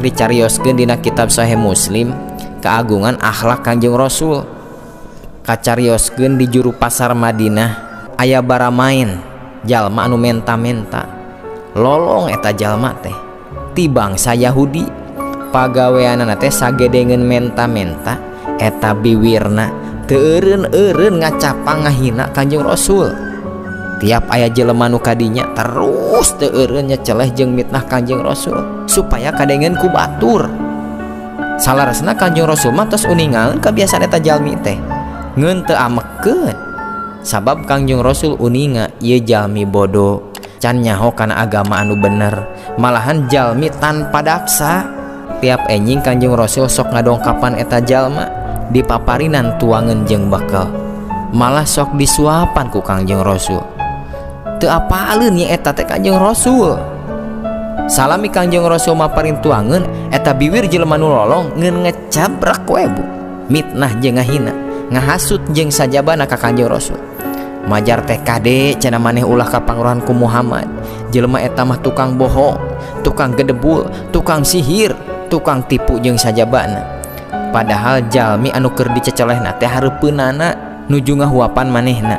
dicarioskeun dina kitab Sahih Muslim keagungan akhlak Kanjeng Rasul. Kacarioskeun di juru pasar Madinah aya baramain jalma anu menta-menta. Lolong eta jalma teh ti bangsa Yahudi. Pagaweanana teh sagedengeun menta-menta eta biwirna teu eureun-eureun ngacapang ngahina Kanjeng Rasul. Tiap aya jelema nu kadinya terus teu eureun nyeceleh jeung mitnah Kanjeng Rasul supaya kadengeun ku batur. Salaresna Kanjeng Rasul mah tos uningaeun kabiasaan eta jalmi teh ngeun teu amekeun. Sabab Kanjeng Rasul uninga ieu jalmi bodoh, can nyaho kana agama anu bener, malahan jalmi tanpa daksa. Tiap enjing Kanjeng Rasul sok ngadongkapan eta jalma dipaparinan tuangeun jeung bekal, malah sok disuapan ku Kanjeng Rasul. Teu apaleun nya eta teh Kanjeng Rasul. Salami Kanjeng Rasul maparin tuangeun eta biwir jelema nu lolong ngeun ngecabrak we bu, mitnah jeung ngahina, ngahasut jeung sajabana ka Kanjeng Rasul. Majar teh kade cenah maneh ulah kapanguruhan ku Muhammad. Jelema eta mah tukang bohong, tukang gedebul, tukang sihir, tukang tipu jeung sajabana. Padahal jalmi anu keur dicecelehna teh hareupeunana nuju ngahuapan manehna.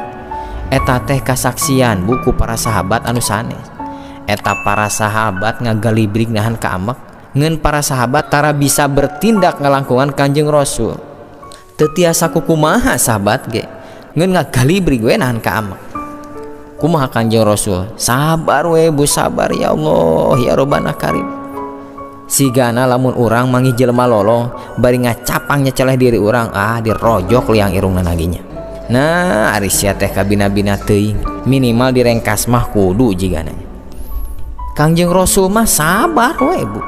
Eta teh kasaksian buku para sahabat anu sanes. Eta para sahabat ngagalibrig nahan ka amek ngeun para sahabat tara bisa bertindak ngalangkungan Kanjeng Rasul. Teu tiasa kumaha sahabat ge ngeun ngagalibrig we nahan ka amek. Kumaha Kanjeng Rasul? Sabar we bu, sabar ya Allah ya Robbana Karim. Sigana lamun urang manggih jelema lolong bari ngacapang nyeceleh diri urang, dirojok liang irungna naginya. Nah ari sia teh kabina-bina teuing minimal direngkas mah kudu jigana. Kanjeng Rasul mah sabar we bu.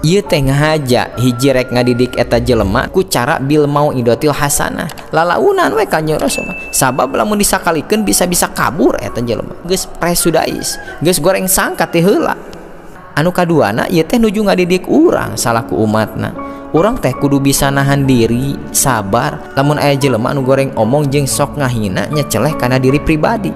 Ieu teh ngahaja hiji rek ngadidik eta jelema ku cara bil mau idotil hasanah. Lalaunan we Kanjeng Rasul mah. Sabab lamun disakalikeun bisa-bisa kabur eta jelema. Geus presudais, geus goreng sangka teh heula. Anu kaduana ieu teh nuju ngadidik urang salaku umatna. Urang teh kudu bisa nahan diri, sabar lamun aya jelema anu goreng omong jeung sok ngahina nyeceleh kana diri pribadi.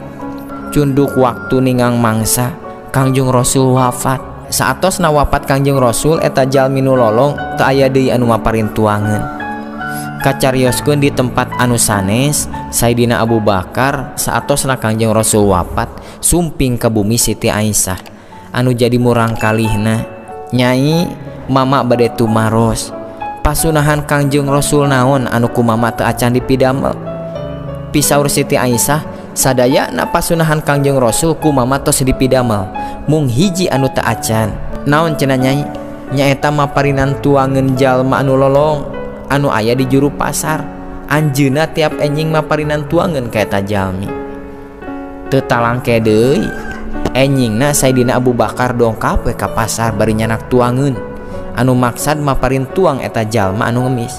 Cunduk waktu ningang mangsa Kanjeng Rasul wafat. Saatosna wafat Kanjeng Rasul eta jalmi nu lolong teu aya deui anu maparin tuangeun. Kacarioskeun di tempat anu sanes Sayyidina Abu Bakar saatosna Kanjeng Rasul wafat sumping ka bumi Siti Aisyah anu jadi murang kalihna. Nyai mama bade tumaros pasunahan Kanjeng Rasul naon anu ku mama teu acan dipidamel. Pisaur Siti Aisyah, sadayana pasunahan Kanjeng Rasul ku mama tos dipidamel mung hiji anu teu acan. Naon cenah nyai? Nyaeta maparinan tuangeun jalma anu lolong anu aya di juru pasar. Anjeunna tiap enjing maparinan tuangeun ka eta jalmi. Teu talangke deui enjingna Sayyidina Abu Bakar dongkap we ka pasar bari nyanak tuangeun. Anu maksad maparin tuang eta jalma anu ngemis.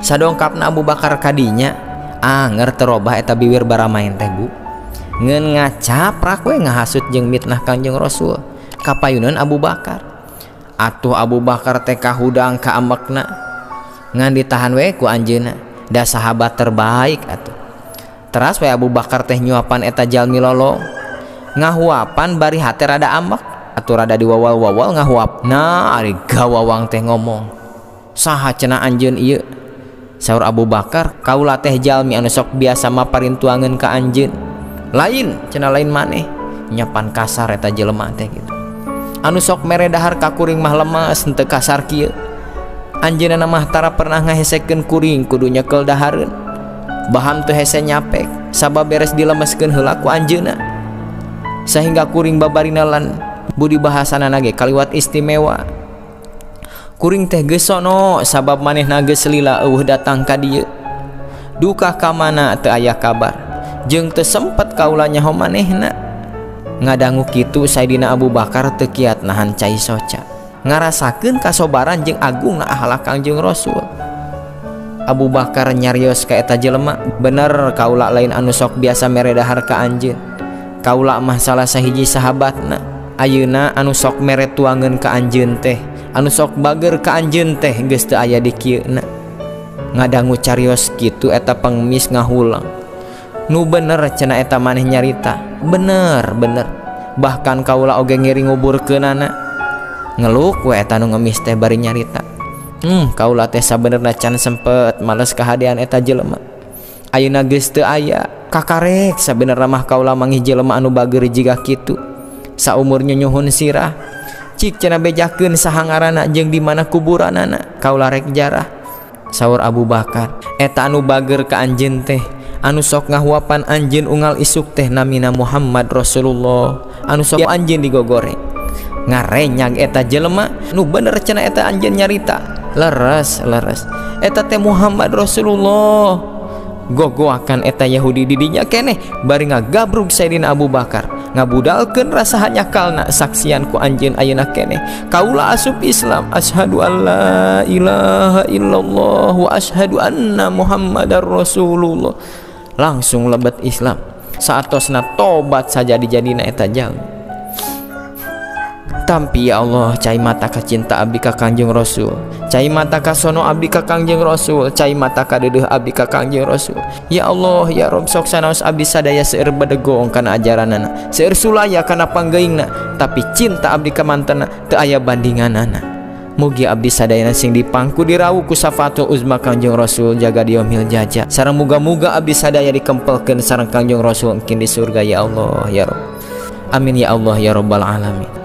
Sadongkapna Abu Bakar kadinya anger terobah eta biwir baramain teh bu. Ngeun ngacaprak we ngahasut jeung mitnah Kanjeng Rasul kapayuneun Abu Bakar. Atuh Abu Bakar teh kahudang ka ambekna ngan ditahan we ku anjeunna. Da sahabat terbaik atuh. Teras we Abu Bakar teh nyuapan eta jalmi lolong. Ngahuapan bari hate rada ambek. Atuh rada diwawal-wawal ngahuap. Nah ari gawawang teh ngomong, saha cenah anjeun ieu? Saur Abu Bakar, kaula teh jalmi anu sok biasa maparin tuangeun ka anjeun. Lain cenah lain maneh. Nyapan kasar eta jelema teh gitu. Anu sok mere dahar ka kuring mah lemes henteu kasar kieu. Anjeunna mah tara pernah ngahesekeun kuring kudu nyekel dahareun. Baham teu hese nyapek sabab beres dilemeskeun heula ku anjeunna. Sehingga kuring babarina lan budi bahasana nage kaliwat istimewa. Kuring teh geus sono sabab manehna geus lila eueuh datang ka dieu. Duka ka mana teu aya kabar jeung teu sempet kaula nyaho manehna. Ngadangu kitu Sayyidina Abu Bakar teu kiat nahan cai soca. Ngarasakeun kasobaran jeung agungna akhlak Kanjeng Rasul. Abu Bakar nyarios ka eta jelema, bener kaula lain anu sok biasa mere dahar ka anjeun. Kaula mah salah sahiji sahabatna. Ayeuna anu sok mere tuangeun ka anjeun teh, anu sok bager ka anjeun teh geus teu aya di kieuna. Ngadangu carios kitu eta pengemis ngahulang. Nu bener cenah eta maneh nyarita. Bener. Bahkan kaula oge ngiri nguburkeunana. ngeluk we eta nu ngemis teh bari nyarita. Kaula teh sabenerna can sempet males kahadian eta jelema. Ayeuna geus teu aya, kakarek sabenerna mah kaula manggih jelema anu bageur jiga kitu. Saumur nyunyuhun sirah, cik cenah bejakeun saha ngaranna jeung di mana kuburanana, kaula rek jarah. Saur Abu Bakar, eta anu bageur ka anjeun teh, anu sok ngahuapan anjeun unggal isuk teh namina Muhammad Rasulullah, anu sok anjeun digogoreng. Ngarenyag eta jelema nu bener cenah eta anjeun nyarita, leres eta teh Muhammad Rasulullah. Gogoakan eta Yahudi didinya keneh bari ngagabrug Sayyidina Abu Bakar, ngabudalkeun rasa hanyakalna saksian ku anjeun ayeuna keneh kaula asup Islam, asyhadu alla ilaha illallah wa asyhadu anna Muhammadar Rasulullah. Langsung lebet Islam, saatosna tobat saja dijadina eta jalma. Tampi ya Allah, cai mata ka cinta abdi ka Kangjeng Rasul, cai mata ka sono abdi ka Kangjeng Rasul, cai mata ka deudeuh abdi ka Kangjeng Rasul. Ya Allah ya Rob, sok sanaos abdi sadaya seueur badegong kana ajaranana, seueur sulaya kana panggeuingna, tapi cinta abdi ka mantenna teu aya bandinganana. Mugi abdi sadayana sing dipangku dirawuh ku syafatul uzma Kangjeng Rasul jaga di yaumil jaza, sareng muga-muga abdi sadaya dikempelkeun sareng Kangjeng Rasul engkin di surga ya Allah ya Rob. Amin ya Allah ya Rabbal alamin.